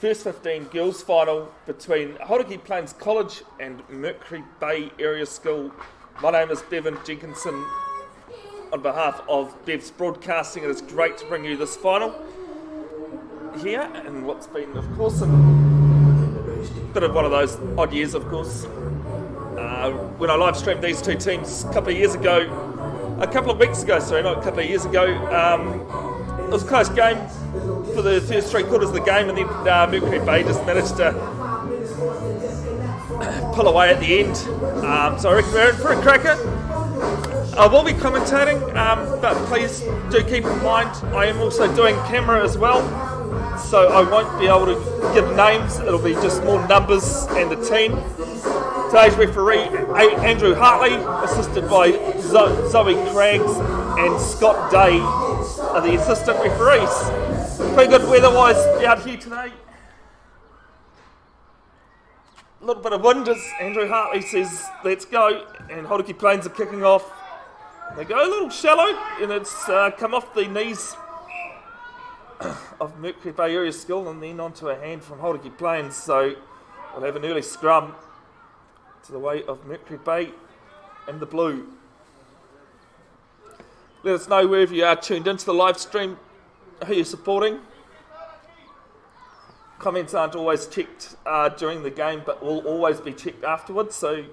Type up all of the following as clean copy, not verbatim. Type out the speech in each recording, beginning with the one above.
first 15 girls final between Hauraki Plains College and Mercury Bay Area School. My name is Bevin Jenkinson. On behalf of Bev's Broadcasting, it is great to bring you this final here, and what's been, of course, a bit of one of those odd years, of course. When I live streamed these two teams a couple of years ago, it was a close game for the first three quarters of the game, and then Mercury Bay just managed to pull away at the end. So I reckon we're in for a cracker. I will be commentating, but please do keep in mind I am also doing camera as well, so I won't be able to give names. It'll be just more numbers and the team. Today's referee, Andrew Hartley, assisted by Zoe Craggs and Scott Day, are the assistant referees. Pretty good weather-wise out here today. A little bit of wind as Andrew Hartley says, let's go, and Hauraki Plains are kicking off. They go a little shallow, and it's come off the knees of Mercury Bay Area School and then onto a hand from Hauraki Plains, so we'll have an early scrum to the way of Mercury Bay and the blue. Let us know wherever you are tuned into the live stream, who you're supporting. Comments aren't always checked during the game, but will always be checked afterwards, so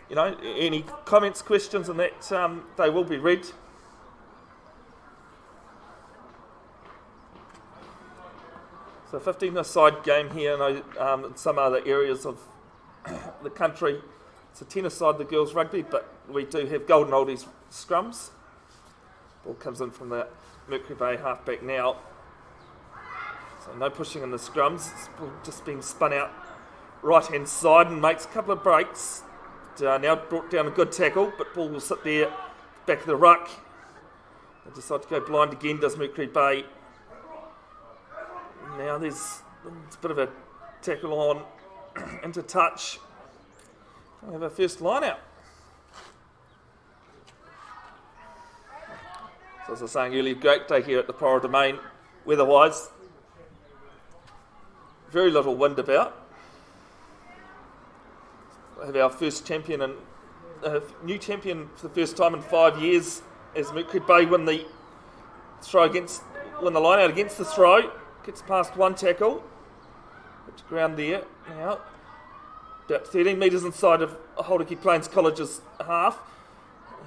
you know, any comments, questions and that, they will be read. So 15-a-side game here, and in some other areas of the country, it's a 10-a-side the girls rugby, but we do have golden oldies scrums. Ball comes in from the Mercury Bay halfback now. So no pushing in the scrums, it's just being spun out right hand side and makes a couple of breaks. Now brought down a good tackle, but ball will sit there, back of the ruck. They decide to go blind again, does Mercury Bay. Now there's a bit of a tackle on, into touch. We have our first line out. So as I was saying earlier, great day here at the Paeroa Domain, weather-wise. Very little wind about. We have our first champion and new champion for the first time in 5 years as Mercury Bay win the line out against the throw. Gets past one tackle. It's ground there now. About 13 metres inside of Hauraki Plains College's half.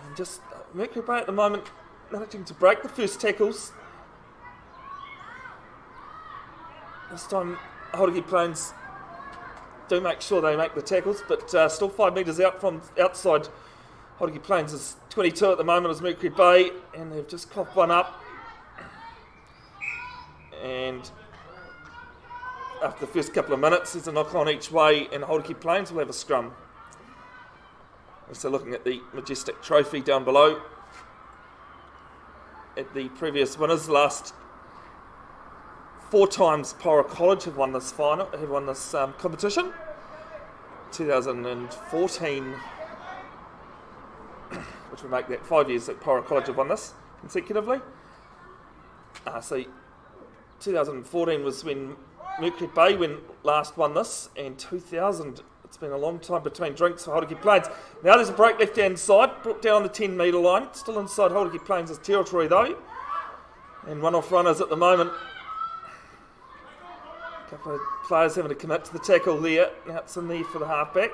And just Mercury Bay at the moment managing to break the first tackles. This time Hauraki Plains do make sure they make the tackles, but still 5 metres out from outside. Hauraki Plains is 22 at the moment as Mercury Bay, and they've just coughed one up. And after the first couple of minutes, there's a knock on each way, and Hauraki Plains will have a scrum. So looking at the majestic trophy down below, at the previous winners, last 4 times Paeroa College have won this competition. 2014, which would make that 5 years that Paeroa College have won this consecutively. So 2014 was when Mercury Bay last won this, and 2000, it's been a long time between drinks for Hauraki Plains. Now there's a break left-hand side, brought down on the 10-metre line, still inside Hauraki Plains' territory though, and one-off runners at the moment. A couple of players having to commit to the tackle there. Now it's in there for the halfback.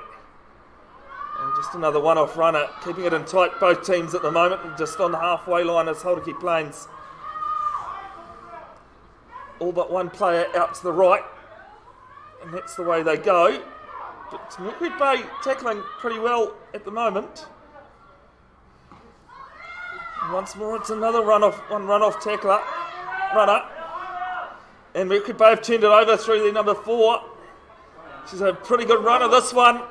And just another one-off runner, keeping it in tight, both teams at the moment, and just on the halfway line is Hauraki Plains. All but one player out to the right, and that's the way they go. But Mercury Bay tackling pretty well at the moment. And once more, it's another runner, and Mercury Bay have turned it over through the number 4. She's a pretty good runner, this one.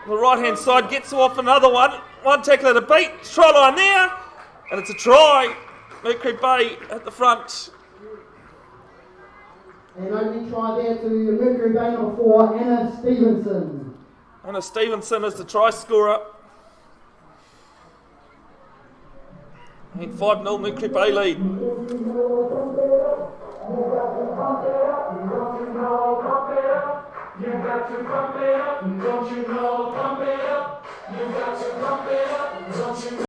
The right-hand side gets off another one. One tackler to beat, try line there, and it's a try. Mercury Bay at the front. And opening try there to Mercury Bay number 4, Anna Stevenson. Anna Stevenson is the try scorer. And 5-0 Mercury Bay lead. got to pump it up, don't you know? Pump it up, you got to pump it up, don't you know?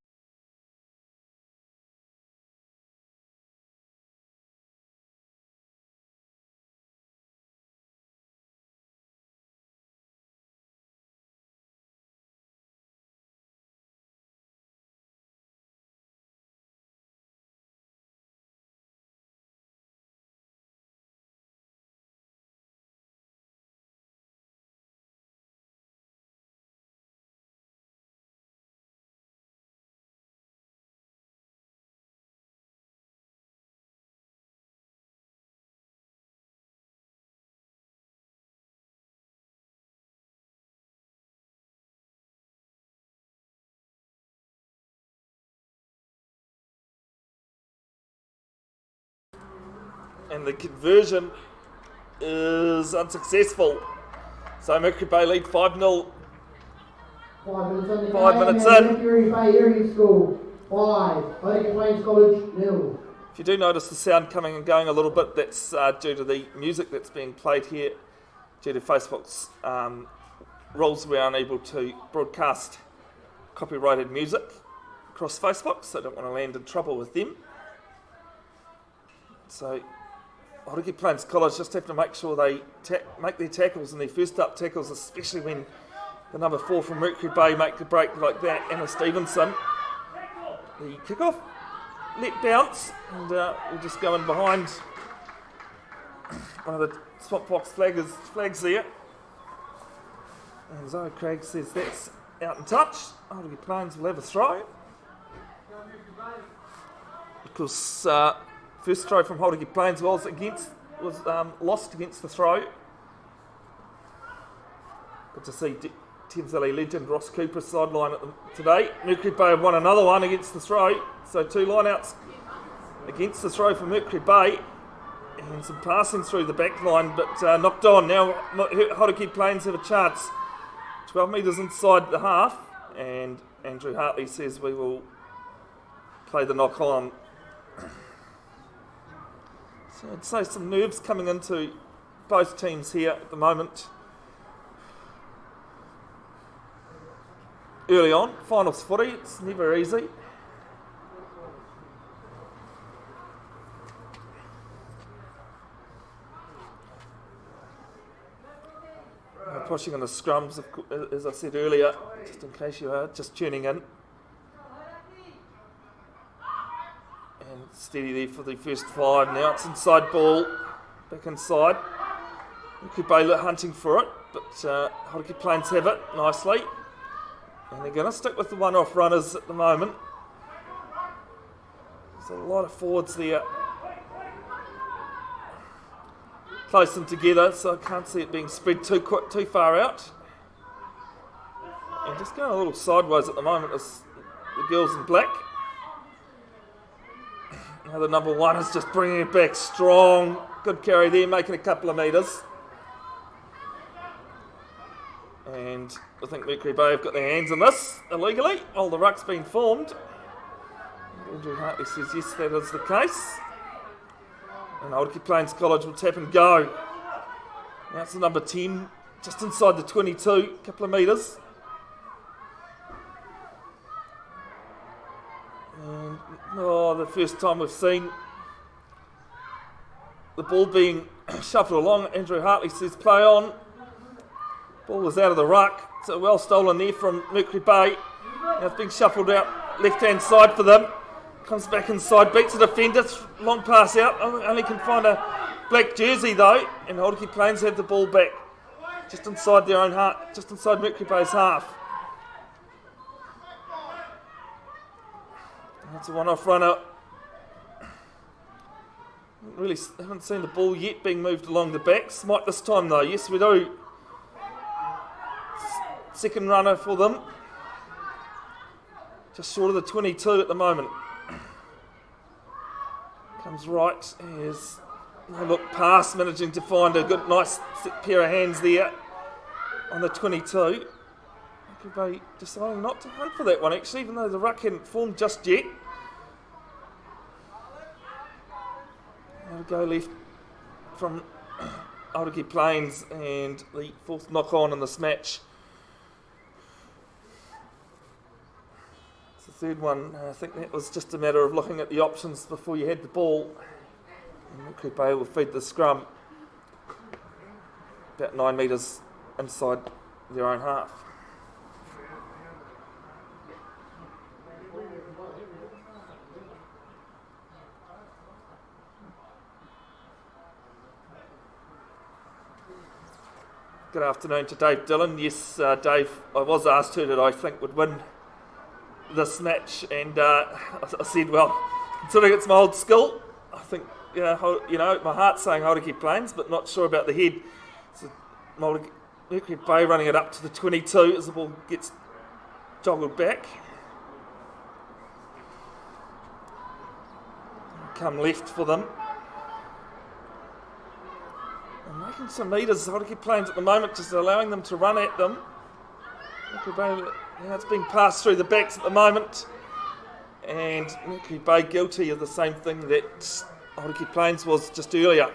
And the conversion is unsuccessful. So Mercury Bay lead 5-0. 5 minutes in. Mercury Bay Area School 5, Hauraki Plains College 0. If you do notice the sound coming and going a little bit, that's due to the music that's being played here. Due to Facebook's rules, we're unable to broadcast copyrighted music across Facebook, so I don't want to land in trouble with them. So Hauraki Plains College just have to make sure they make their tackles and their first up tackles, especially when the number 4 from Mercury Bay make the break like that, Anna Stevenson. The kick-off, let bounce, and we'll just go in behind one of the swamp box flags there. And Zoe Craig says that's out and touch. Hauraki Plains will have a throw. Because first throw from Hauraki Plains was lost against the throw. Good to see Thames Valley legend Ross Cooper sideline today. Mercury Bay have won another one against the throw, so 2 lineouts against the throw for Mercury Bay, and some passing through the back line, but knocked on. Now Hauraki Plains have a chance. 12 metres inside the half, and Andrew Hartley says we will play the knock on. So I'd say some nerves coming into both teams here at the moment. Early on, finals footy, it's never easy. Pushing on the scrums, as I said earlier, just in case you are just tuning in. And steady there for the first 5. Now it's inside ball, back inside. Mercury Bay hunting for it, but Hauraki Plains have it nicely. And they're going to stick with the one-off runners at the moment. There's a lot of forwards there. Close them together, so I can't see it being spread too far out. And just going a little sideways at the moment is the girls in black. Now the number 1 is just bringing it back strong. Good carry there, making a couple of metres. And I think Mercury Bay have got their hands on this illegally. Oh, the ruck's been formed. Andrew Hartley says yes, that is the case. And Hauraki Plains College will tap and go. Now it's the number 10, just inside the 22, a couple of metres. And the first time we've seen the ball being shuffled along. Andrew Hartley says play on. Ball was out of the ruck, so well stolen there from Mercury Bay. Now it's being shuffled out left-hand side for them. Comes back inside, beats the defender, long pass out. Only can find a black jersey though, and Hauraki Plains have the ball back, just inside their own half, just inside Mercury Bay's half. That's a one-off runner. Really haven't seen the ball yet being moved along the back. Smite this time though, yes we do. Second runner for them. Just short of the 22 at the moment. Comes right as look past, managing to find a good, nice pair of hands there on the 22. Mercury Bay deciding not to hunt for that one actually, even though the ruck hadn't formed just yet. Now to go left from Hauraki Plains, and the fourth knock-on in this match. It's the third one. I think that was just a matter of looking at the options before you had the ball. And Mercury Bay will feed the scrum about 9 metres inside their own half. Good afternoon to Dave Dillon. Yes, Dave, I was asked who did I think would win this match, and I said, well, considering it's my old school, I think, my heart's saying Hauraki Plains, but not sure about the head. So Mercury Bay running it up to the 22 as the ball gets joggled back. Come left for them. And making some metres, Hauraki Plains at the moment, just allowing them to run at them. Mercury Bay, it's being passed through the backs at the moment. And Mercury Bay guilty of the same thing that Hauraki Plains was just earlier.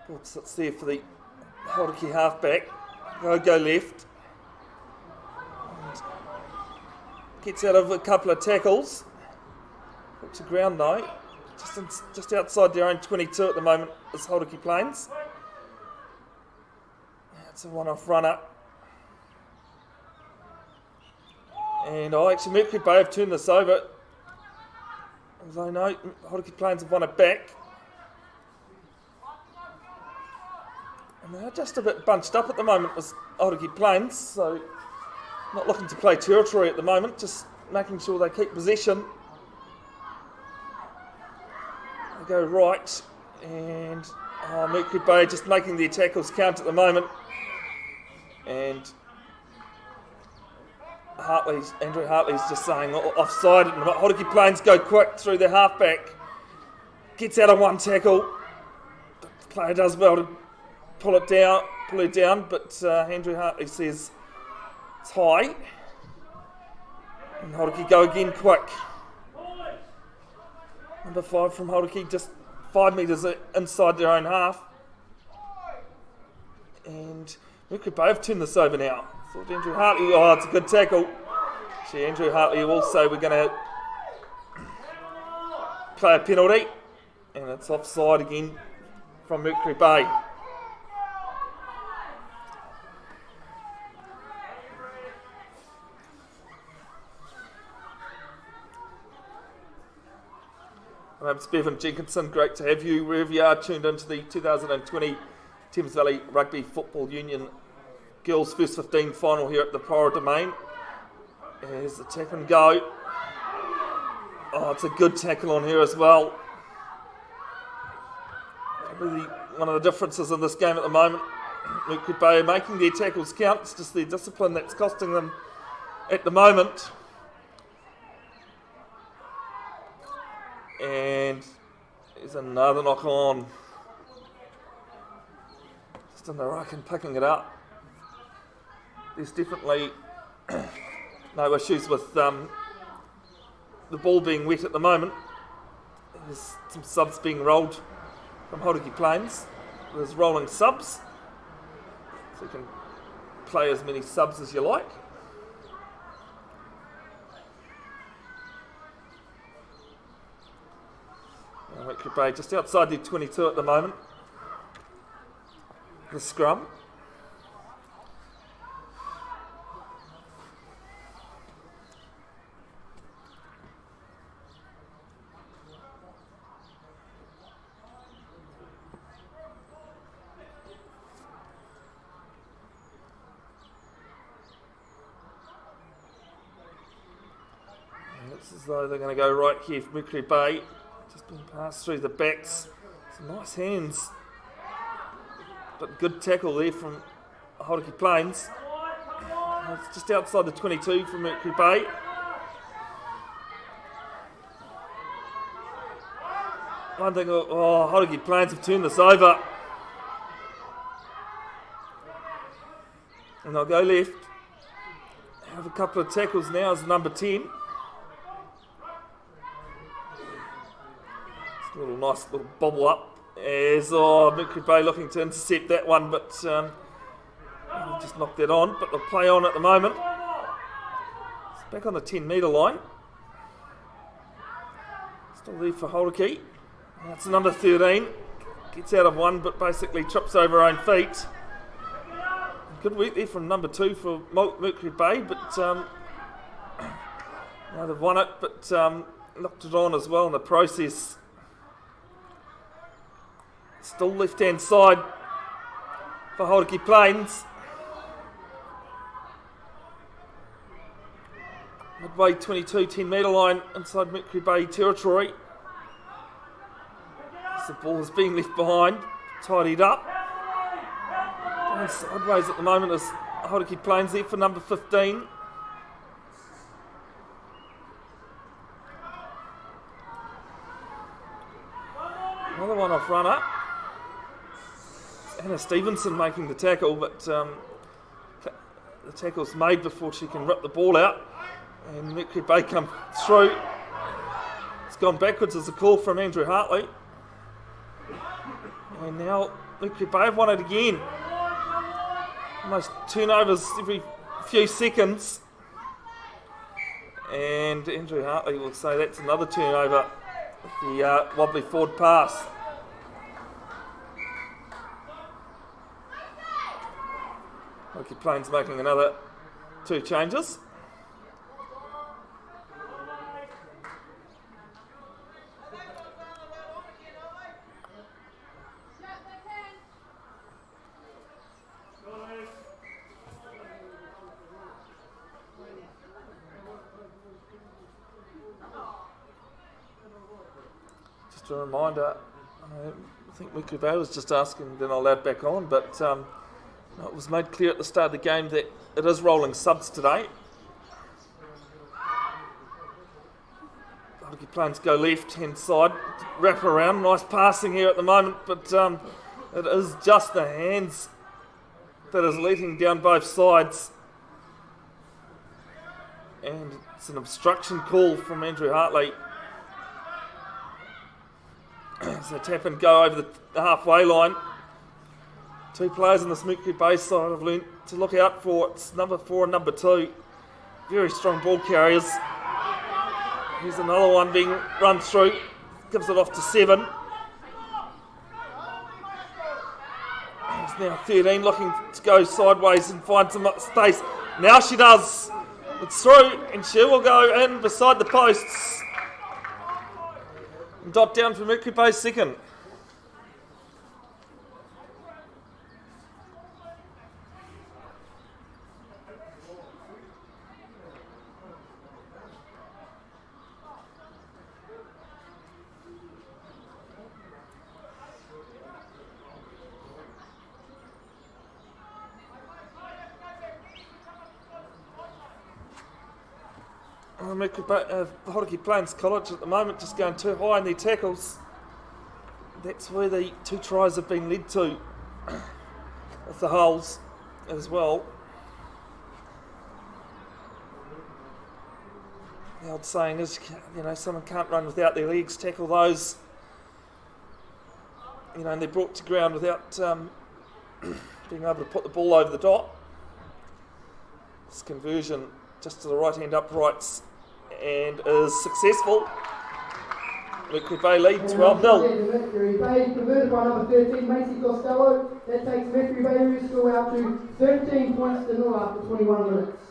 Good sits there for the Hauraki halfback. Go left. And gets out of a couple of tackles. Up to ground though. Just outside their own 22 at the moment is Hauraki Plains. It's a one-off runner. And actually Mercury Bay have turned this over. As I know, Hauraki Plains have won it back. And they're just a bit bunched up at the moment with Hauraki Plains, so not looking to play territory at the moment, just making sure they keep possession. They go right, and Mercury Bay just making their tackles count at the moment. And Andrew Hartley's just saying offside, and Hauraki Plains go quick through their halfback. Gets out of one tackle. The player does well to pull it down, but Andrew Hartley says it's high. And Hauraki go again quick. Number 5 from Hauraki, just 5 metres inside their own half. And Mercury Bay have turned this over now. Thought Andrew Hartley, it's a good tackle. Actually, Andrew Hartley will say we're going to play a penalty. And it's offside again from Mercury Bay. It's Bevin, Jenkinson, great to have you wherever you are tuned into the 2020 Thames Valley Rugby Football Union Girls First 15 final here at the Paeroa Domain. Here's the tap and go. It's a good tackle on here as well. Probably one of the differences in this game at the moment. Mercury Bay are making their tackles count, it's just their discipline that's costing them at the moment. And there's another knock on. Just in the ruck and picking it up. There's definitely no issues with the ball being wet at the moment. There's some subs being rolled from Hauraki Plains. There's rolling subs. So you can play as many subs as you like. Mercury Bay just outside the 22 at the moment. The scrum. And looks as though they're going to go right here for Mercury Bay. Just been passed through the backs. Some nice hands. But good tackle there from Hauraki Plains. It's just outside the 22 from Mercury Bay. One thing, Hauraki Plains have turned this over. And they'll go left. Have a couple of tackles now as number 10. It's a nice little bobble up. As Mercury Bay looking to intercept that one, but just knocked that on. But they'll play on at the moment. It's back on the 10 metre line. Still there for Hauraki. That's number 13. Gets out of one, but basically trips over her own feet. Good work there from number 2 for Mercury Bay, but now they've won it, but knocked it on as well in the process. Still left-hand side for Hauraki Plains. Midway 22, 10 metre line inside Mercury Bay territory. As the ball is being left behind, tidied up. And sideways at the moment is Hauraki Plains there for number 15. Another one off runner. Anna Stevenson making the tackle, but the tackle's made before she can rip the ball out. And Mercury Bay come through. It's gone backwards as a call from Andrew Hartley. And now Mercury Bay have won it again. Almost turnovers every few seconds. And Andrew Hartley will say that's another turnover with the wobbly forward pass. Hauraki Plains making another 2 changes. Just a reminder, I think Mercury Bay was just asking, then I'll allow it back on, but it was made clear at the start of the game that it is rolling subs today. Hauraki Plains go left hand side, wrap around, nice passing here at the moment, but it is just the hands that is letting down both sides. And it's an obstruction call from Andrew Hartley. So tap and go over the halfway line. 2 players on this Mercury Bay side have learnt to look out for. It's number 4 and number 2. Very strong ball carriers. Here's another one being run through. Gives it off to 7. It's now 13 looking to go sideways and find some space. Now she does. It's through and she will go in beside the posts. And dot down for Mercury Bay's second. Hauraki Plains College at the moment just going too high in their tackles. That's where the 2 tries have been led to with the holes as well. The old saying is, someone can't run without their legs, tackle those. And they're brought to ground without being able to put the ball over the dot. This conversion just to the right hand uprights and is successful. Mercury Bay lead 12-0. Mercury Bay converted by number 13, Macy Costello. That takes Mercury Bay score out to 13 points to 0 after 21 minutes.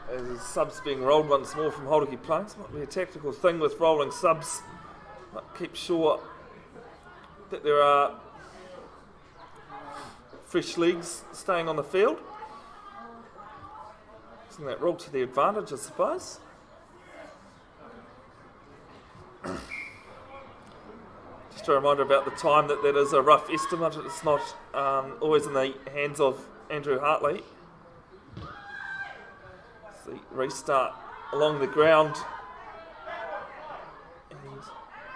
As subs being rolled once more from Hauraki Plains. Might be a tactical thing with rolling subs Keep sure that there are fresh legs staying on the field. Isn't that rule to the advantage, I suppose? Just a reminder about the time that is a rough estimate. It's not always in the hands of Andrew Hartley. The restart along the ground. And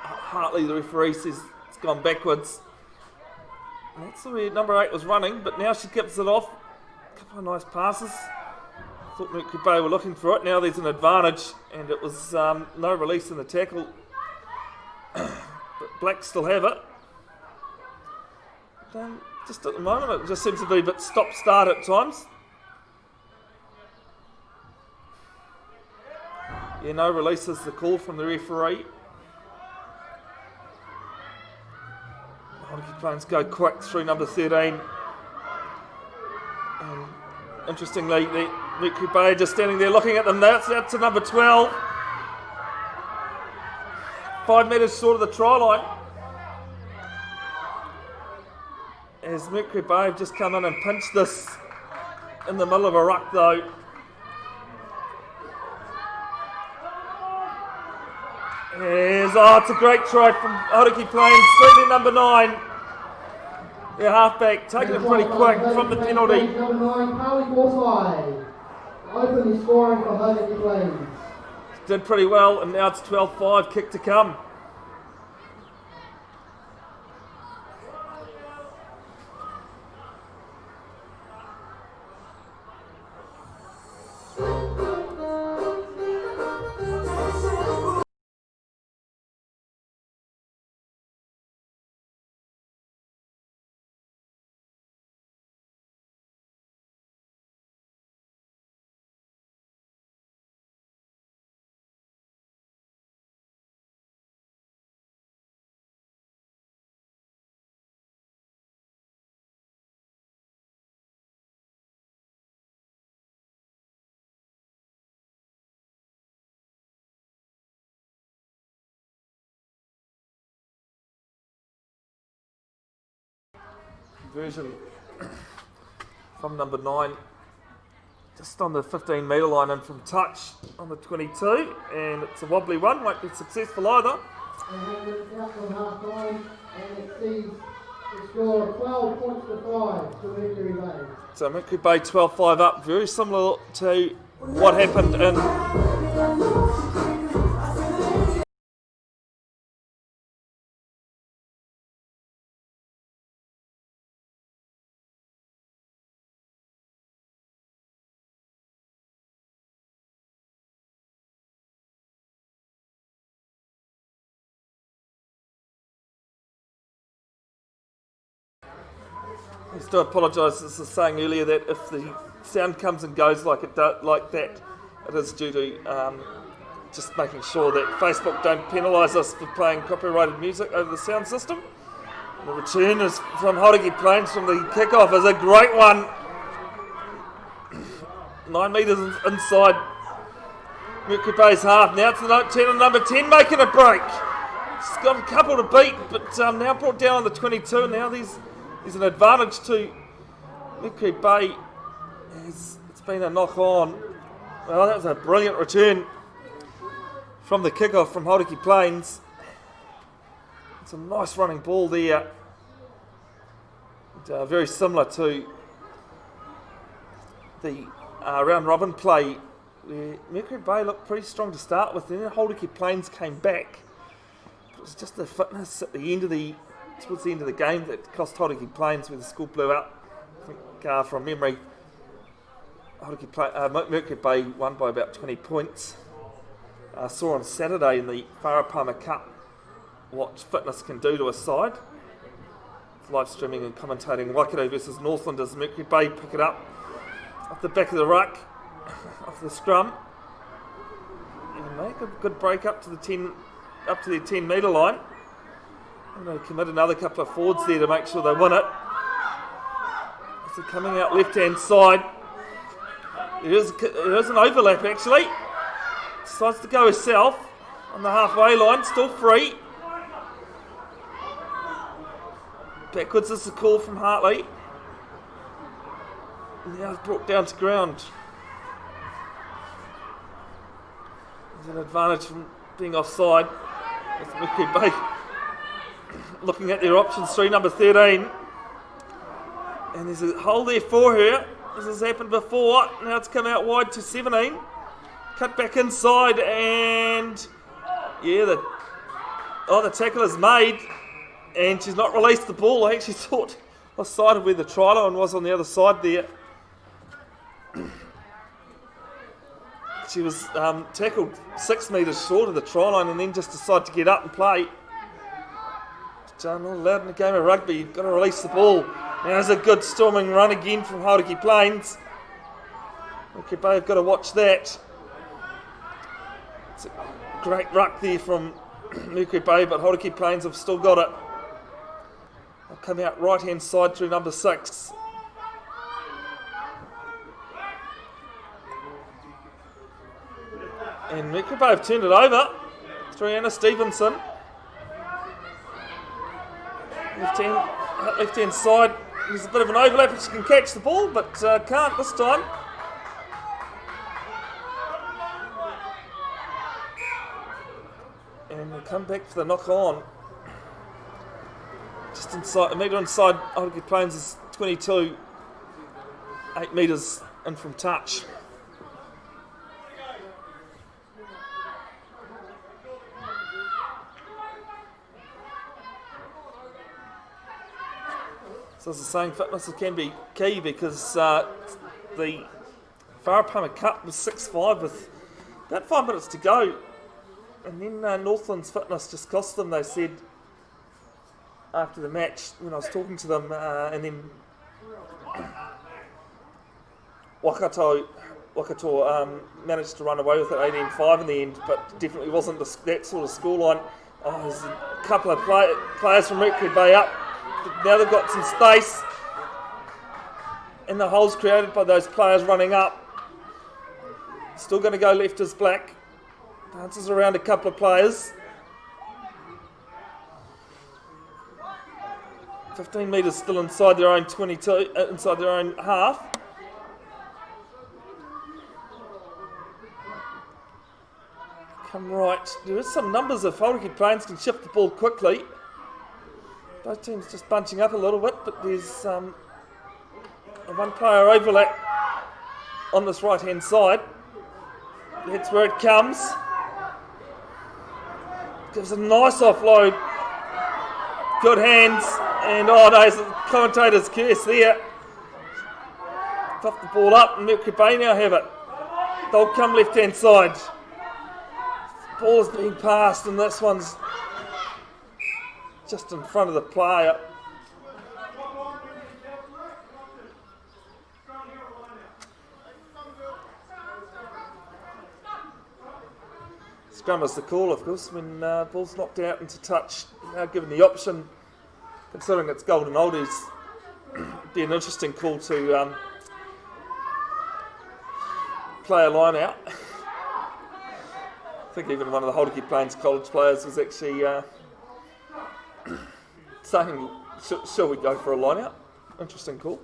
Hartley, the referee, says it's gone backwards. And that's the way number 8 was running, but now she gives it off. A couple of nice passes. Thought Mercury Bay were looking for it. Now there's an advantage, and it was no release in the tackle. But Black still have it. Just at the moment, it just seems to be a bit stop-start at times. Yeah, no release is the call from the referee. Hauraki Plains go quick through number 13. And interestingly, the Mercury Bay just standing there looking at them. That's out to number 12. 5 metres short of the try line. As Mercury Bay have just come in and pinched this in the middle of a ruck though. It's a great try from Hauraki Plains, through to number 9. Their halfback taking it pretty quick from the penalty. Number 9, Carly Forsyth. Open the scoring for Hauraki Plains. Did pretty well, and now it's 12-5, kick to come. Version from number 9, just on the 15 metre line and from touch on the 22, and it's a wobbly one, won't be successful either. And it's out from half time, and it sees the score of 12 points to 5 to Mercury Bay. So Mercury Bay 12-5 up, very similar to what happened in I used to apologise, as I was saying earlier, that if the sound comes and goes like that, it is due to just making sure that Facebook don't penalise us for playing copyrighted music over the sound system. And the return is from Hauraki Plains from the kick-off is a great one. 9 metres inside Mercury Bay's half. Now it's the 10 and number 10 making a break. It's got a couple to beat, but now brought down on the 22. Now there's an advantage to Mercury Bay. It's been a knock on. Well, that was a brilliant return from the kick-off from Hauraki Plains. It's a nice running ball there. And, very similar to the round robin play where Mercury Bay looked pretty strong to start with, and then Hauraki Plains came back. It was just the fitness at the end of towards the end of the game that cost Hauraki Plains, where the score blew out. I think from memory, Mercury Bay won by about 20 points. Saw on Saturday in the Wharapama Cup what fitness can do to a side. Live streaming and commentating Waikato versus Northland as Mercury Bay pick it up off the back of the ruck, off the scrum, and make a good break up to their 10 metre line. And they commit another couple of forwards there to make sure they win it. So coming out left hand side, there is an overlap actually. Decides to go herself on the halfway line, still free. Backwards is the call from Hartley. Now it's brought down to ground. There's an advantage from being offside. It's Mercury Bay looking at their options through number 13. And there's a hole there for her. This has happened before. Now it's come out wide to 17. Cut back inside and yeah, the tackle is made and she's not released the ball. I actually thought I sided where the try line was on the other side there. She was tackled 6 metres short of the try line and then just decided to get up and play. Not allowed in a game of rugby, you've got to release the ball. Now there's a good storming run again from Hauraki Plains. Okay, but you've got to watch that. It's a great ruck there from Mercury Bay, but Hauraki Plains have still got it. They'll come out right hand side through number 6. And Mercury Bay have turned it over through Anna Stevenson. Left hand side, there's a bit of an overlap if she can catch the ball, but can't this time. And we'll come back for the knock on. Just inside, a metre inside Hauraki Plains is 22, 8 metres in from touch. So as I was saying, fitness can be key because the Wharapama Cup was 6-5 with about 5 minutes to go. And then Northland's fitness just cost them, they said, after the match when I was talking to them. And then Waikato managed to run away with it 18-5 in the end, but definitely wasn't that sort of scoreline. Oh, there's a couple of players from Mercury Bay up. Now they've got some space and the holes created by those players running up. Still going to go left as black. Bounces around a couple of players. 15 metres still inside their own 22, inside their own half. Come right. There is some numbers if Hauraki Plains can shift the ball quickly. Both teams just bunching up a little bit, but there's a one player overlap on this right hand side. That's where it comes. Gives a nice offload. Good hands. And oh no, the commentator's curse there. Puff the ball up and Mercury Bay now have it. They'll come left hand side. Ball is being passed and this one's just in front of the player. Scrum is the call, of course, when ball's knocked out into touch. Now given the option, considering it's golden oldies, it'd be an interesting call to play a line out. I think even one of the Hauraki Plains College players was actually saying, shall we go for a line out? Interesting call.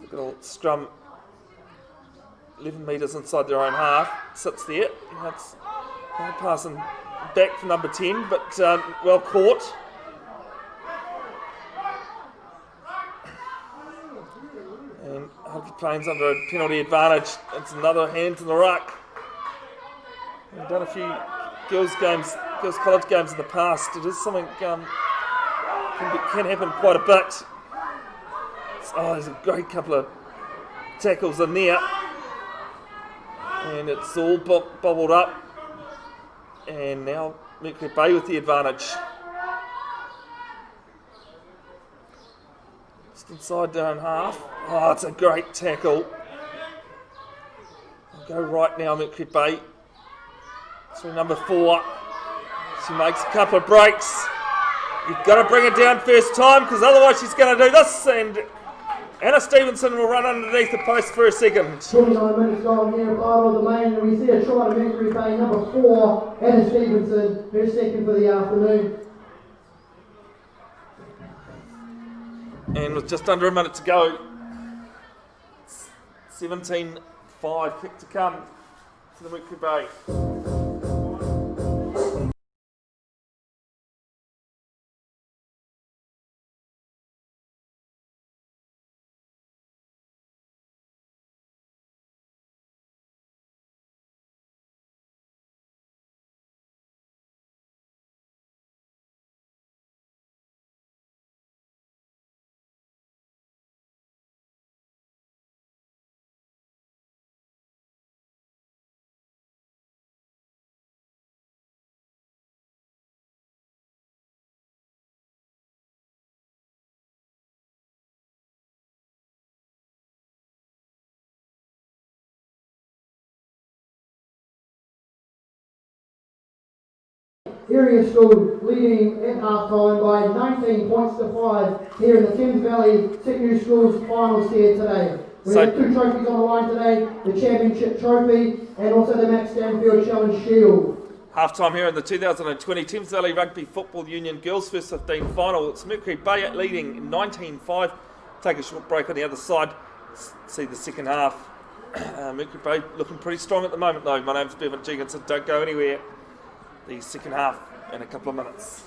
Look at a scrum, 11 metres inside their own half, sits there. That's passing back for number 10, but well caught. And Hauraki Plains under a penalty advantage. It's another hand in the ruck. We've done a few girls college games in the past. It is something can happen quite a bit. Oh, there's a great couple of tackles in there, and it's all bobbled up. And now Mercury Bay with the advantage. Just inside their own half. Oh, it's a great tackle. I'll go right now, Mercury Bay. Through number 4. She makes a couple of breaks. You've got to bring it down first time because otherwise she's going to do this. And Anna Stevenson will run underneath the post for a second. 29 minutes gone here at Paeroa, the main, and we see a try to Mercury Bay, number 4, Anna Stevenson, her second for the afternoon. And with just under a minute to go, 17-5 kick to come to the Mercury Bay. Area School leading at half-time by 19 points to 5 here in the Thames Valley Secondary Schools finals here today. We have 2 trophies on the line today, the Championship Trophy and also the Max Stanfield Challenge Shield. Half-time here in the 2020 Thames Valley Rugby Football Union Girls First 15 final. It's Mercury Bay leading 19-5. Take a short break on the other side. See the second half. Mercury Bay looking pretty strong at the moment though. My name's Bevin Jenkinson. Don't go anywhere. The second half in a couple of minutes.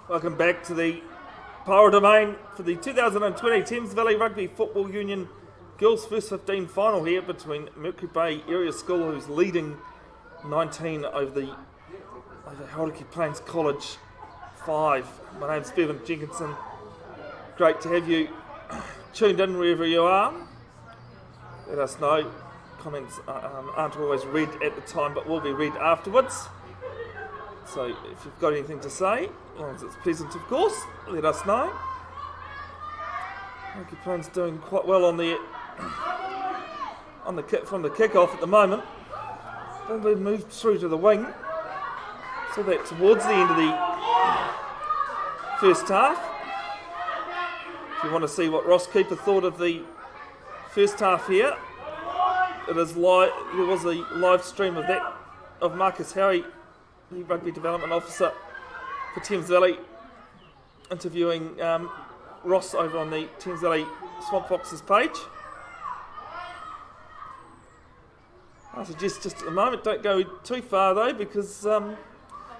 Welcome back to the Paeroa domain for the 2020 Thames Valley Rugby Football Union Girls First 15 final here between Mercury Bay Area School, who's leading 19 over Hauraki Plains College 5. My name's Bevin, Jenkinson. Great to have you tuned in wherever you are. Let us know. Comments aren't always read at the time, but will be read afterwards. So if you've got anything to say, as long as it's pleasant, of course, let us know. Hauraki Plains doing quite well from the kick-off at the moment. Then we moved through to the wing. So that towards the end of the first half. If you want to see what Ross Keeper thought of the first half here, there was a live stream of that of Marcus Harry, the Rugby Development Officer for Thames Valley, interviewing Ross over on the Thames Valley Swamp Foxes page. I suggest just at the moment don't go too far though, because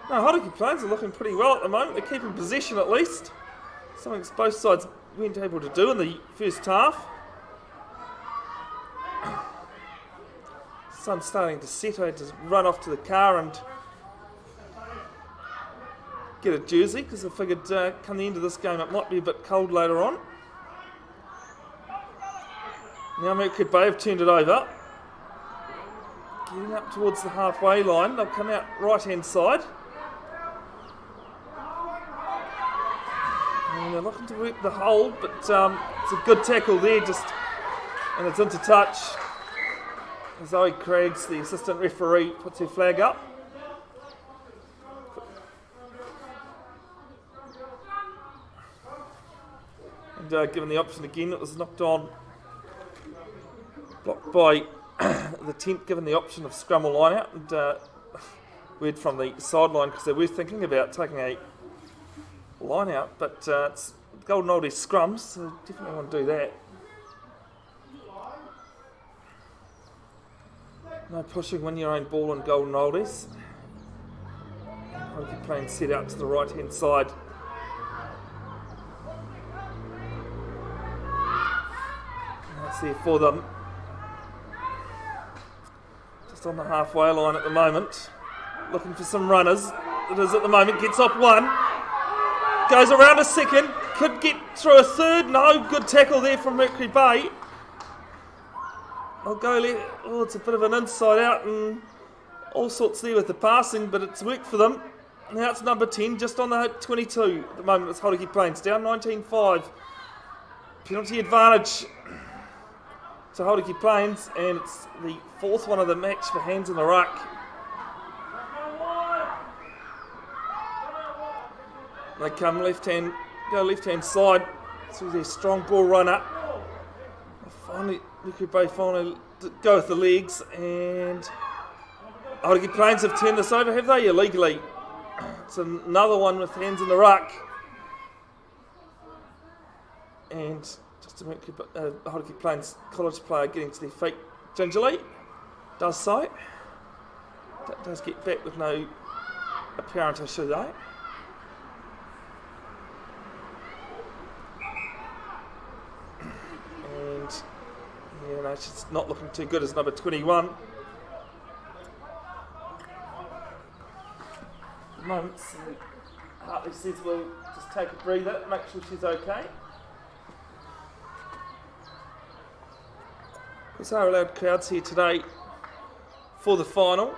Hauraki Plains are looking pretty well at the moment. They're keeping possession at least, something both sides weren't able to do in the first half. Sun's starting to set. I had to run off to the car and get a jersey because I figured come the end of this game it might be a bit cold later on. Now Mercury Bay have turned it over. Getting up towards the halfway line. They'll come out right hand side. And they're looking to work the hold, but it's a good tackle there, and it's into touch. Zoe Craigs, the assistant referee, puts her flag up. And given the option again, it was knocked on, blocked by the 10th, given the option of scrum or line out, and word from the sideline because they were thinking about taking a line out, but it's Golden Oldies scrums, so definitely want to do that. No pushing, win your own ball in Golden Oldies. Hauraki Plains set out to the right hand side. That's there for them. Just on the halfway line at the moment. Looking for some runners. It is at the moment, gets off one. Goes around a second. Could get through a third. No, good tackle there from Mercury Bay. I'll go there. Oh, it's a bit of an inside out and all sorts there with the passing, but it's worked for them. Now it's number 10, just on the 22 at the moment. It's Hauraki Plains, down 19-5. Penalty advantage to Hauraki Plains, and it's the fourth one of the match for hands in the ruck. They come go left-hand side through their strong ball runner. Finally, Mercury Bay finally go with the legs, and Hauraki Plains have turned this over, have they? Illegally. It's another one with hands in the ruck. And just a Hauraki Plains College player getting to their feet gingerly. Does so. Does get back with no apparent issue though. And yeah, no, she's not looking too good as number 21. At the moment, so Hartley says we'll just take a breather, make sure she's okay. There's our allowed crowds here today for the final.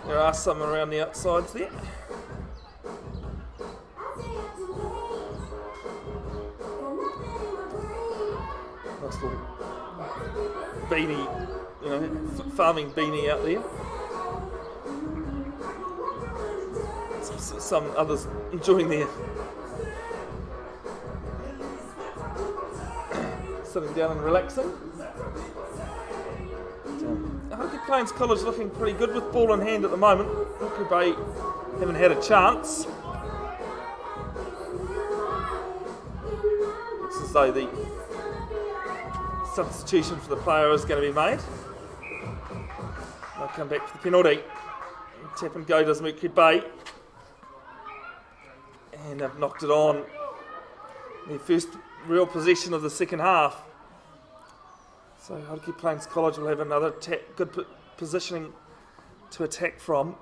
There are some around the outsides there. Nice little beanie, farming beanie out there. Some others enjoying their sitting down and relaxing. Hauraki Plains College looking pretty good with ball in hand at the moment. Mercury Bay haven't had a chance. Looks as though the substitution for the player is going to be made. They'll come back for the penalty. Tap and go does Mercury Bay. And they've knocked it on. Their first real possession of the second half. So Hauraki Plains College will have another good positioning to attack from.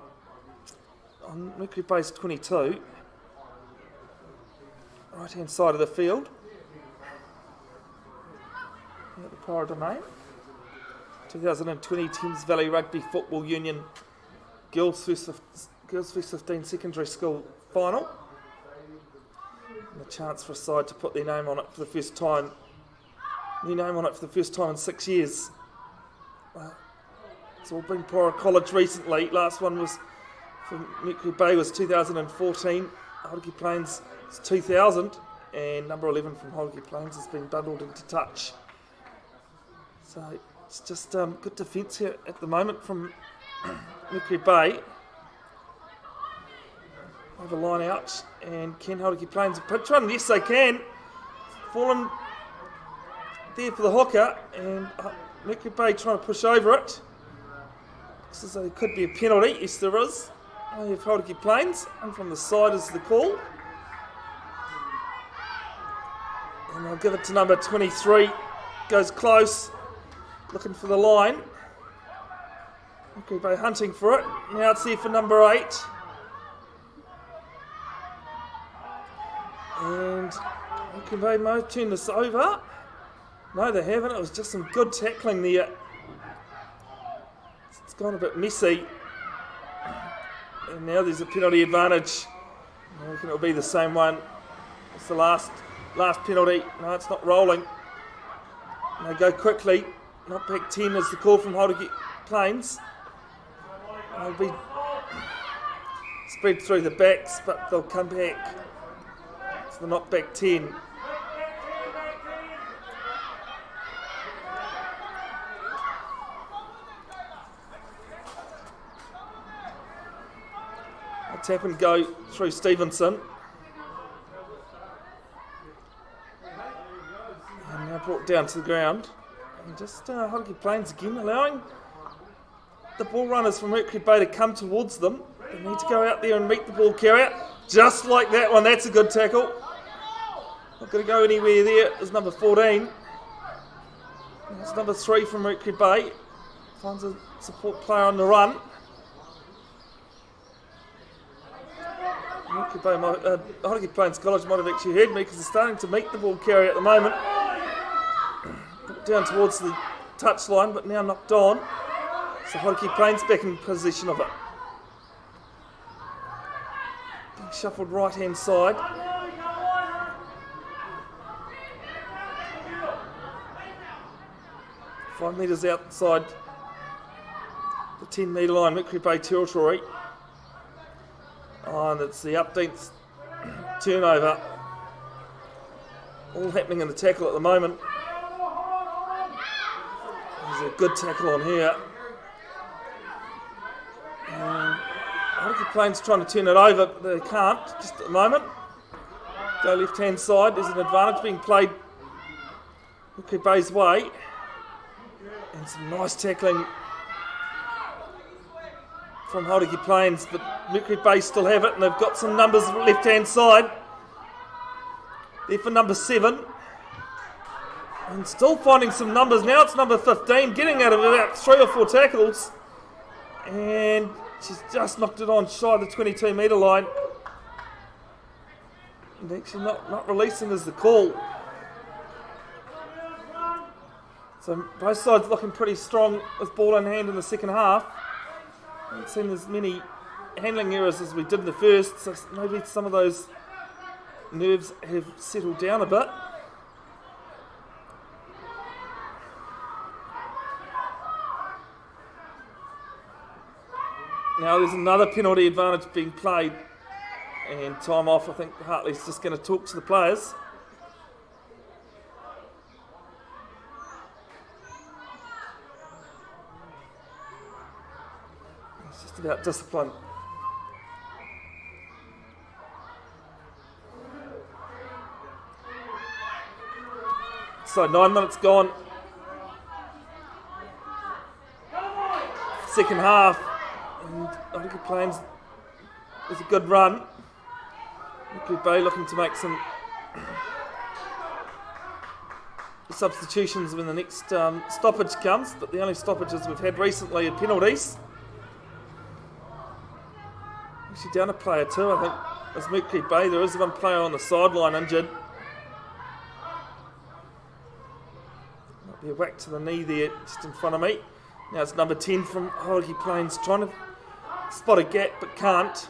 On Mercury Bay's 22. Right hand side of the field. At the Paeroa domain. 2020 Thames Valley Rugby Football Union Girls First 15 Secondary School Final. And a chance for a side to put their name on it for the first time. New name on it for the first time in 6 years. It's all been Paeroa College recently. Last one was for Mercury Bay was 2014. Hauraki Plains is 2000, and number 11 from Hauraki Plains has been bundled into touch. So it's just good defence here at the moment from Mercury Bay. Have a line out, and can Hauraki Plains a pitch run? Yes, they can. Fallen there for the hooker, and Mercury Bay trying to push over it. Looks as though there could be a penalty. Yes, there is. I have Hauraki Plains, and from the side is the call. And I'll give it to number 23. Goes close, looking for the line. Mercury Bay hunting for it. Now it's there for number 8. And Mercury Bay might turn this over. No, they haven't. It was just some good tackling there. It's gone a bit messy. And now there's a penalty advantage. I reckon it'll be the same one. It's the last penalty. No, it's not rolling. They go quickly. Not back 10 is the call from Hauraki Plains. They'll be spread through the backs, but they'll come back. So they're not back 10. A tap and go through Stevenson. And now brought down to the ground. And just Hauraki Plains again allowing the ball runners from Mercury Bay to come towards them. They need to go out there and meet the ball carrier. Just like that one. That's a good tackle. Not going to go anywhere there. It's number 14. It's number 3 from Mercury Bay. Finds a support player on the run. Mercury Bay, Hauraki Plains College might have actually heard me because they're starting to meet the ball carrier at the moment. Down towards the touchline, but now knocked on. So Hauraki Plains back in possession of it. Being shuffled right hand side. Five metres outside the 10 metre line, Mercury Bay territory. Oh, and it's the updates turnover. All happening in the tackle at the moment. There's a good tackle on here. Hauraki Plains trying to turn it over, but they can't just at the moment. Go left hand side, there's an advantage being played Mercury Bay's way. And some nice tackling from Hauraki Plains, but Mercury Bay still have it, and they've got some numbers left hand side. There for number 7. And still finding some numbers. Now it's number 15, getting out of about 3 or 4 tackles. And she's just knocked it on shy of the 22 metre line. And actually not releasing is the call. So both sides looking pretty strong with ball in hand in the second half. I haven't seen as many handling errors as we did in the first, so maybe some of those nerves have settled down a bit. Now there's another penalty advantage being played, and time off. I think Hartley's just going to talk to the players. It's just about discipline. So 9 minutes gone. Second half. And Hauraki Plains is a good run. Mercury Bay looking to make some substitutions when the next stoppage comes, but the only stoppages we've had recently are penalties. Actually down a player too, I think, as Mercury Bay. There is one player on the sideline injured. Might be a whack to the knee there just in front of me. Now it's number 10 from Hauraki Plains trying to spot a gap but can't.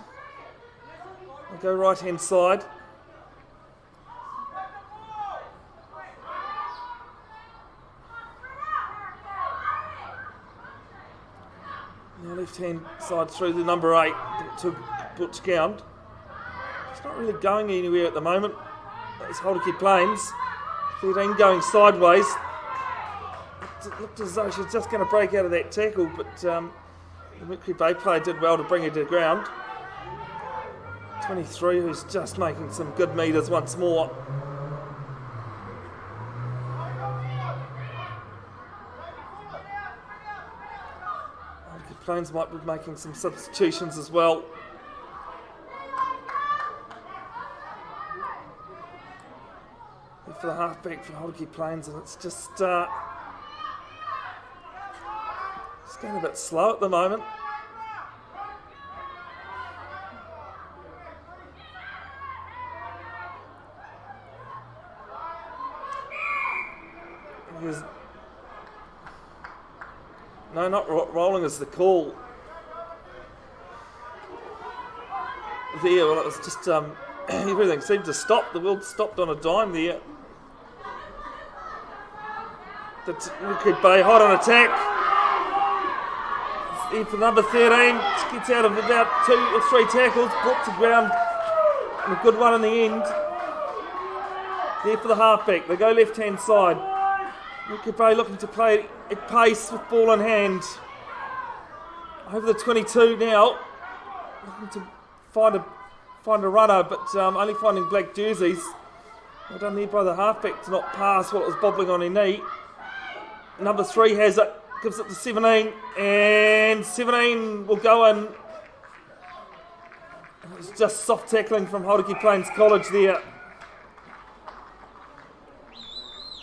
I'll go right hand side. Now left hand side through the number 8 to Butch Gound. It's not really going anywhere at the moment. That's Hauraki Plains. 13 going sideways. It looked as though she was just going to break out of that tackle, but the Mercury Bay player did well to bring her to the ground. 23, who's just making some good metres once more. Hauraki Plains might be making some substitutions as well. For the halfback for Hauraki Plains, and it's just it's going a bit slow at the moment. No, not rolling is the call. There, well, it was just everything seemed to stop. The world stopped on a dime there. The Mercury Bay hot on attack. There for number 13. She gets out of about 2 or 3 tackles, brought to ground, and a good one in the end. There for the halfback. They go left hand side. Mercury Bay looking to play at pace with ball in hand. Over the 22 now. Looking to find a runner, but only finding black jerseys. Well done there by the halfback to not pass while it was bobbling on her knee. Number 3 has it, gives it to 17, and 17 will go in. It's just soft tackling from Hauraki Plains College there.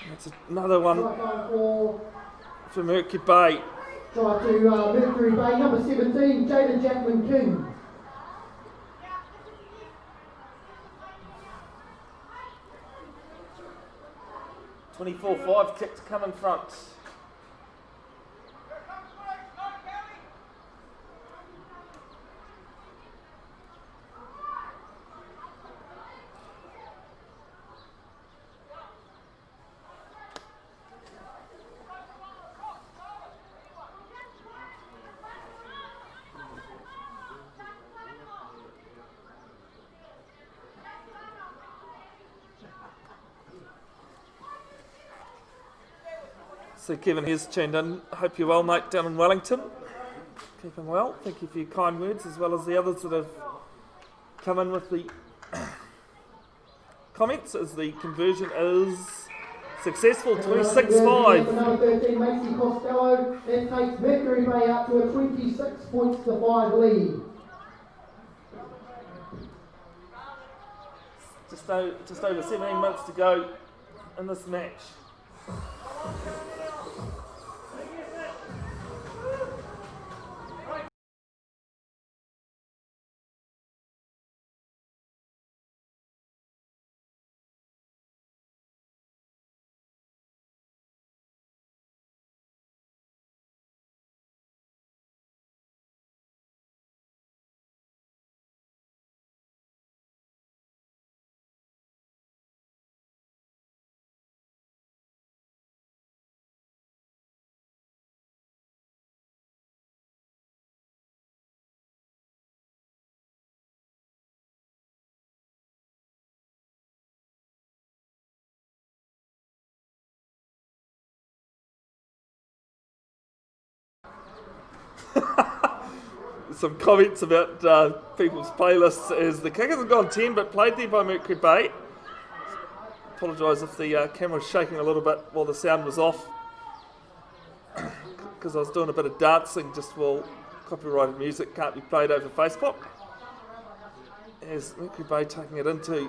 That's another one for Mercury Bay. Try to Mercury Bay, number 17, Jaden Jackman King. (24-5) kick to come in front. So Kevin here's tuned in. Hope you're well, mate, down in Wellington. Keeping well. Thank you for your kind words, as well as the others that have come in with the comments, as the conversion is successful, 26-5. Number 13, Macy Costello. That takes Mercury Bay up to a 26 points to 5 lead. Just over 17 minutes to go in this match. Some comments about people's playlists as the Kickers have gone 10 but played there by Mercury Bay. Apologise if the camera was shaking a little bit while the sound was off, because I was doing a bit of dancing just while copyrighted music can't be played over Facebook. As Mercury Bay taking it into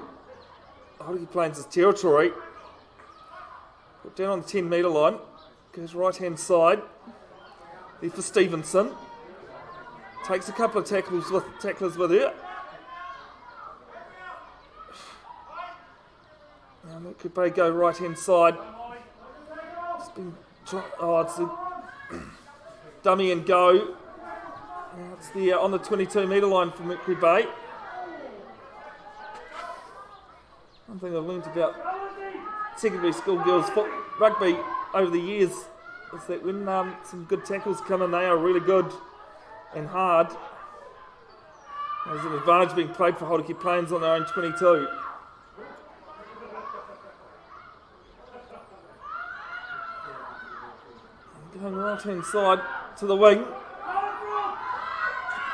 Hauraki Plains' territory. Put down on the 10 metre line, goes right hand side, there for Stevenson. Takes a couple of tacklers with her. Now Mercury Bay go right hand side. It's a dummy and go. Now it's there on the 22 metre line for Mercury Bay. One thing I've learned about secondary school girls rugby over the years is that when some good tackles come in, they are really good and hard. There's an advantage being played for Hauraki Plains on their own 22. And going right hand side to the wing.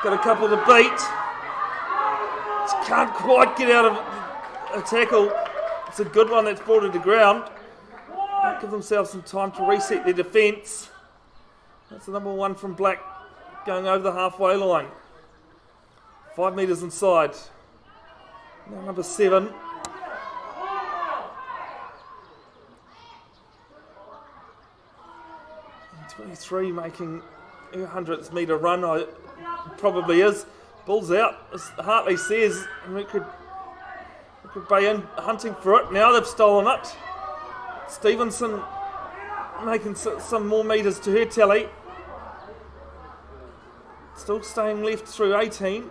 Got a couple to beat. Just can't quite get out of a tackle. It's a good one that's brought it to ground. Might give themselves some time to reset their defence. That's the number 1 from Black, going over the halfway line. 5 metres inside. Now number 7. And 23 making her 100th metre run. Probably is. Ball's out, as Hartley says. Mercury Bay in, hunting for it. Now they've stolen it. Stevenson making some more metres to her tally. Still staying left through 18.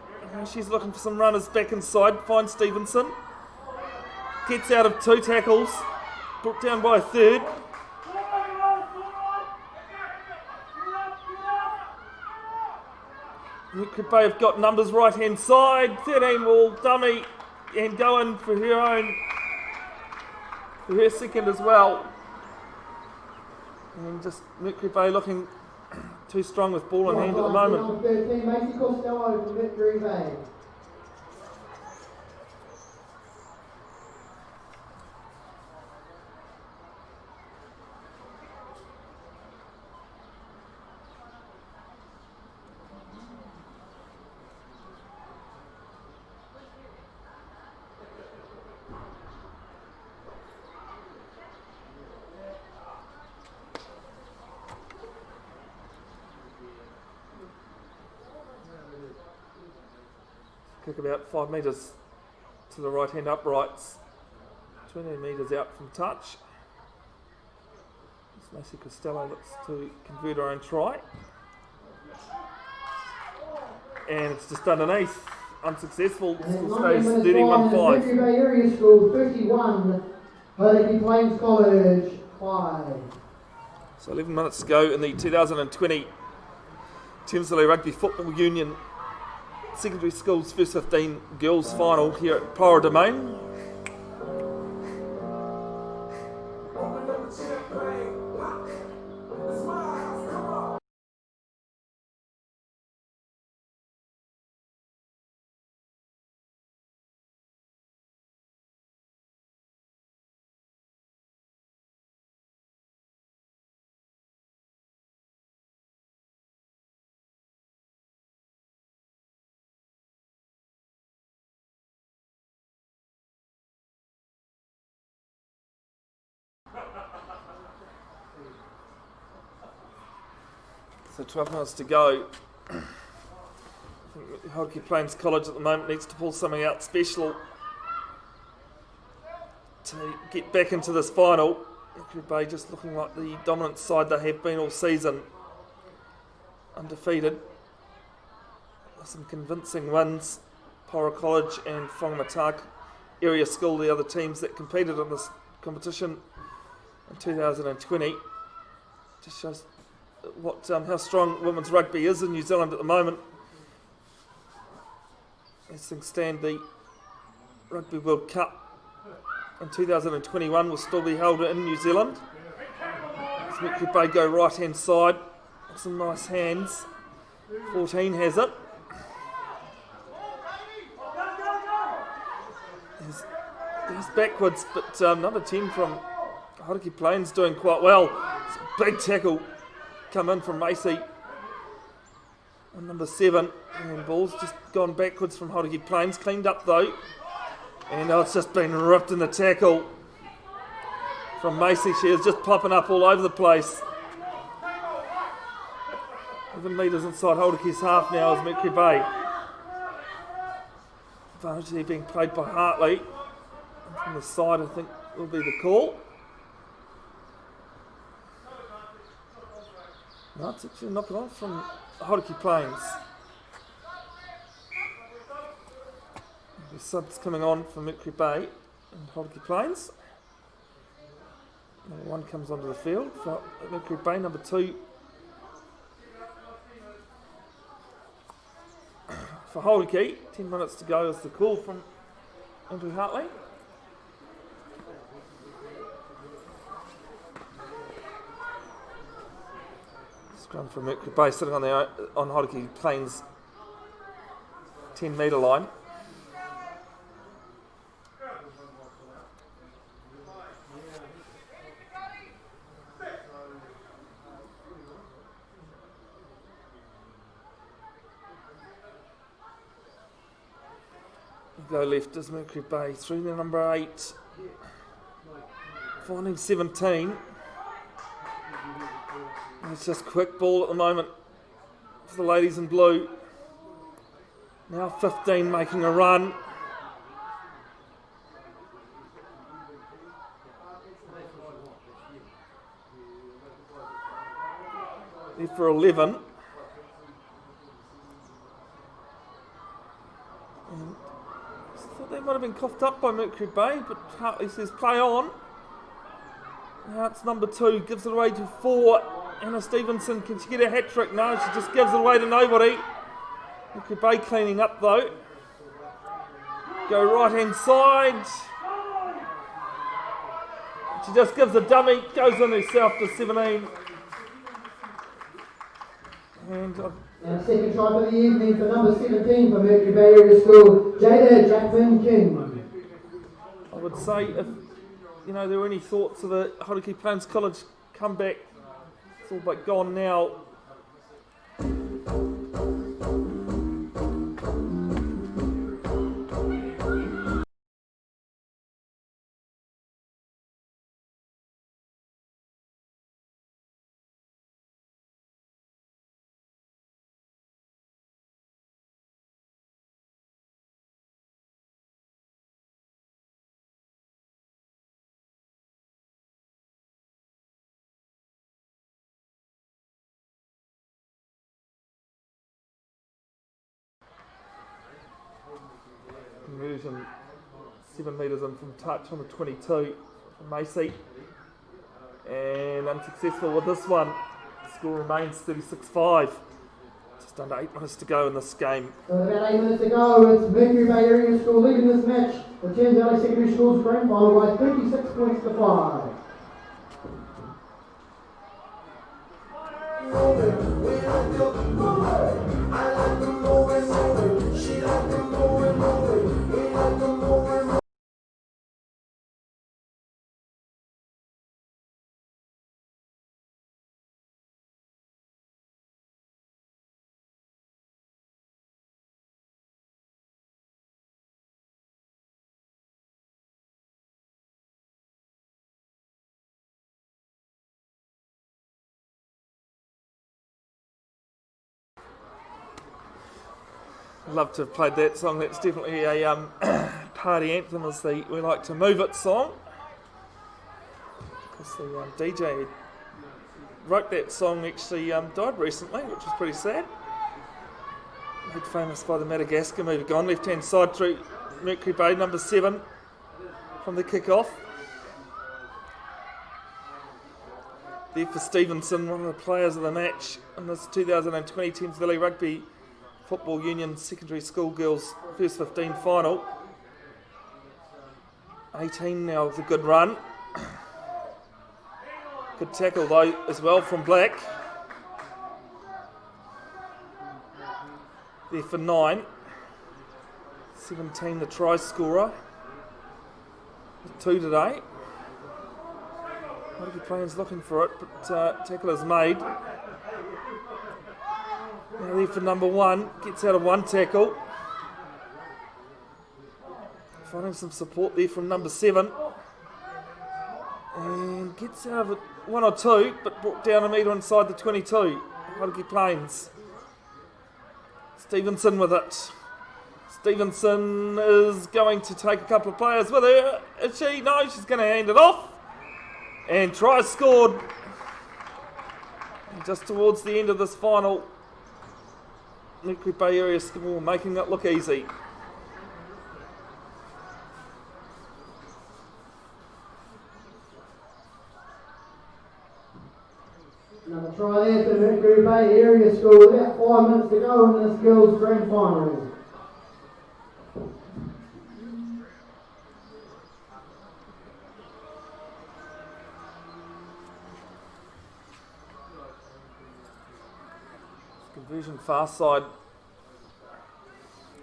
She's looking for some runners back inside. Finds Stevenson. Gets out of 2 tackles. Brought down by a third. Mercury Bay have got numbers right hand side. 13 will dummy and go in for her second as well. And just Mercury Bay looking too strong with ball in hand at the moment. Number 13, Macy Costello for Mercury Bay. Kick about 5 metres to the right hand uprights. 20 metres out from touch. Macy Costello looks to convert her own try. And it's just underneath. Unsuccessful. Still stays 31-5. Mercury Bay Area School 51. Hauraki Plains College 5. So 11 minutes to go in the 2020 Thamesley Rugby Football Union Secondary Schools First 15 Girls Final here at Paeroa Domain. So 12 minutes to go. I think Hauraki Plains College at the moment needs to pull something out special to get back into this final. Mercury Bay just looking like the dominant side they have been all season. Undefeated. Some convincing wins. Paeroa College and Whangamataka Area School, the other teams that competed in this competition in 2020. Just shows how strong women's rugby is in New Zealand at the moment. As things stand, the Rugby World Cup in 2021 will still be held in New Zealand. As Mercury Bay go right hand side, some nice hands. 14 has it. He's backwards, but number 10 from Hauraki Plains doing quite well. It's a big tackle come in from Macy. And number 7, and ball's just gone backwards from Hauraki Plains, cleaned up though. And now it's just been ripped in the tackle from Macy. She is just popping up all over the place. 11 metres inside Hauraki's half now is Mercury Bay. Advantage there being played by Hartley. And from the side, I think, will be the call. No, it's actually knocking on from Hauraki Plains. The subs coming on from Mercury Bay and Hauraki Plains. Number 1 comes onto the field for Mercury Bay. Number 2 for Hauraki. 10 minutes to go is the call from Andrew Hartley. Scrum from Mercury Bay sitting on Hauraki Plains 10 metre line. Go left is Mercury Bay through the number 8. Finding 17. It's just quick ball at the moment for the ladies in blue. Now 15 making a run. There for 11. And I thought they might have been coughed up by Mercury Bay, but Hartley says play on. Now it's number 2, gives it away to 4. Anna Stevenson, can she get a hat-trick? No, she just gives it away to nobody. Mercury Bay cleaning up though. Go right-hand side. She just gives a dummy, goes in herself to 17. And second try for the evening for number 17 for Mercury Bay Area School, Jada Jackman King. I would say if there were any thoughts of the Hauraki Plains College comeback, it's all but gone now. Conversion 7 metres in from touch on the 22 from Macy, and unsuccessful with this one. The score remains 36-5. Just under 8 minutes to go in this game. So about 8 minutes to go, it's Mercury Bay Area School leading this match. The Thames Valley Secondary School's grand final by 36 points to 5. Love to have played that song. That's definitely a party anthem, as we like to move it song. Because the DJ who wrote that song actually died recently, which was pretty sad. Made famous by the Madagascar movie. Gone left hand side through Mercury Bay, number 7 from the kick-off. There for Stevenson, one of the players of the match in this 2020 Thames Valley Rugby Football Union Secondary School Girls First 15 final. 18 now with a good run. Good tackle though as well from Black. There for 9. 17 the try scorer. 2 today. Hauraki players looking for it, but tackle is made. Now there for number 1, gets out of 1 tackle. Finding some support there from number 7. And gets out of it 1 or 2, but brought down a metre inside the 22. Hauraki Plains. Stevenson with it. Stevenson is going to take a couple of players with her. Is she? No, she's going to hand it off. And try scored. Just towards the end of this final. Mercury Bay area school making it look easy. Another try there for the Mercury Bay area school. About 5 minutes to go in this girls' grand final. Conversion far side,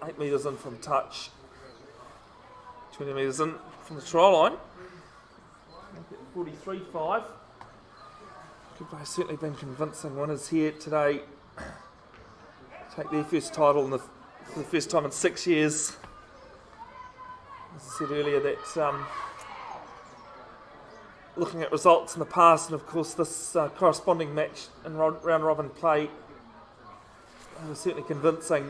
8 metres in from touch, 20 metres in from the try line. 43-5. They've certainly been convincing winners here today. Take their first title for the first time in 6 years. As I said earlier, that looking at results in the past, and of course this corresponding match in round robin play, they were certainly convincing.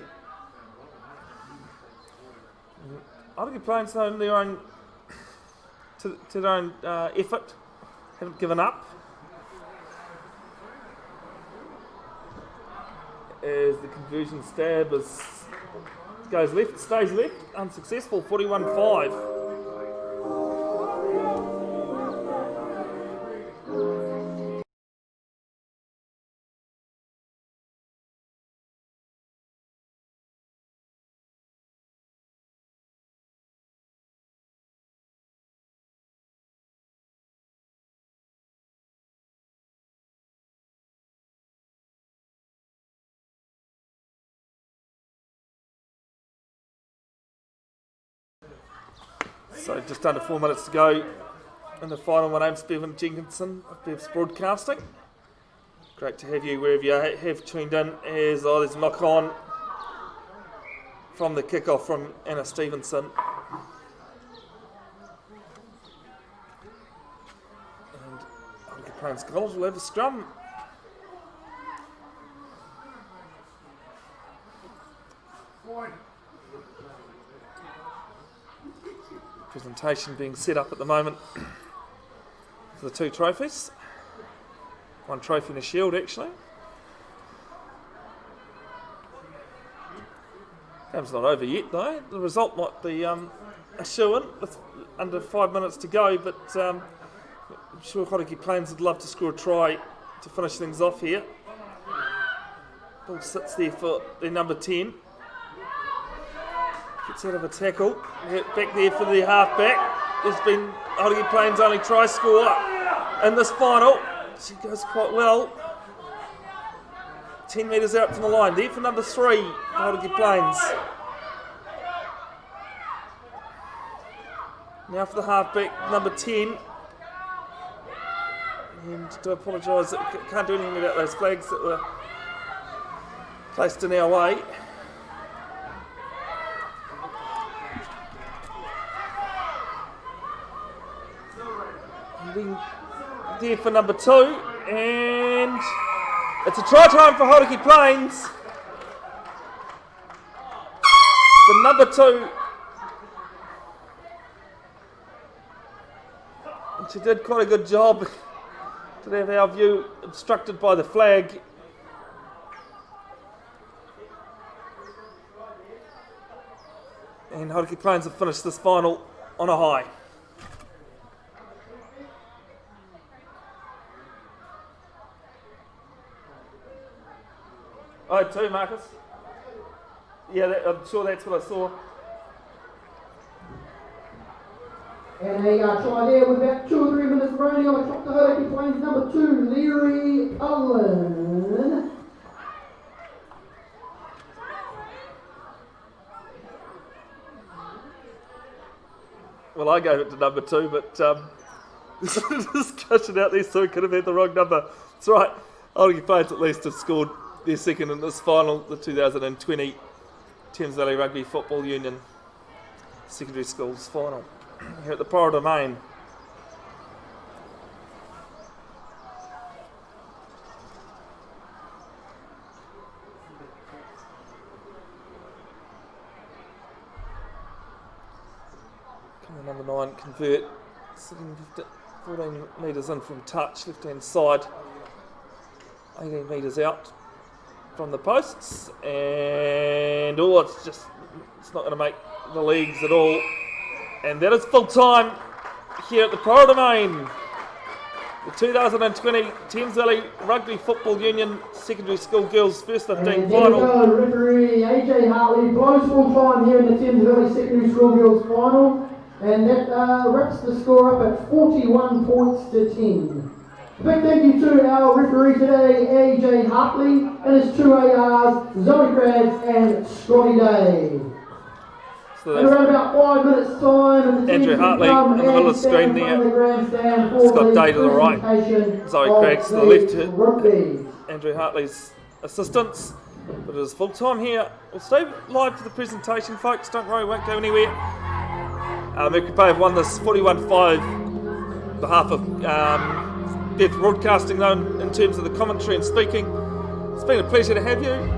Hauraki Plains know their own to their own effort, haven't given up. As the conversion stab goes left, stays left, unsuccessful, 41-5. So just under 4 minutes to go in the final. My name's Bevin Jenkinson of Bev's Broadcasting. Great to have you wherever you have tuned in. As there's a knock on from the kickoff from Anna Stevenson. And Hauraki Plains College will have a scrum. Presentation being set up at the moment for the 2 trophies. 1 trophy and a shield, actually. Game's not over yet, though. The result might be a shoe-in with under 5 minutes to go, but I'm sure Hauraki Plains would love to score a try to finish things off here. Ball sits there for their number 10. Gets out of a tackle. Back there for the half-back. There's been Hauraki Plains' only try scorer in this final. She goes quite well. 10 metres out from the line. There for number 3, Hauraki Plains. Now for the half-back, number 10. And to apologise, can't do anything about those flags that were placed in our way. There for number 2, and it's a try time for Hauraki Plains. the number 2. And she did quite a good job to have our view obstructed by the flag. And Hauraki Plains have finished this final on a high. Oh, 2, Marcus. Yeah, I'm sure that's what I saw. And a try there with about 2 or 3 minutes remaining on the clock to Hauraki Plains number 2, Leary Cullen. Well, I gave it to number 2, but discussion out there, so we could have had the wrong number. That's right. Hauraki Plains at least have scored their second in this final, the 2020 Thames Valley Rugby Football Union Secondary Schools final here at the Paeroa Domain. Number 9 convert, sitting 14 metres in from touch, left hand side, 18 metres out from the posts, and it's not going to make the leagues at all. And that is full time here at the Paeroa Domain. The 2020 Thames Valley Rugby Football Union Secondary School Girls First 15 and final. There we go, referee AJ Hartley blows full time here in the Thames Valley Secondary School Girls final. And that wraps the score up at 41 points to 10. A big thank you to our referee today, AJ Hartley, and his 2 ARs, Zoe Craggs and Scotty Day. So in around about 5 minutes time, the Andrew Hartley in the middle of the screen there. Scott Day to the right. Zoe Craggs to the left. Andrew Hartley's assistants. But it is full time here. We'll stay live for the presentation, folks. Don't worry, won't go anywhere. Mercury have won this 41-5 on behalf of Bevin Broadcasting, though, in terms of the commentary and speaking. It's been a pleasure to have you.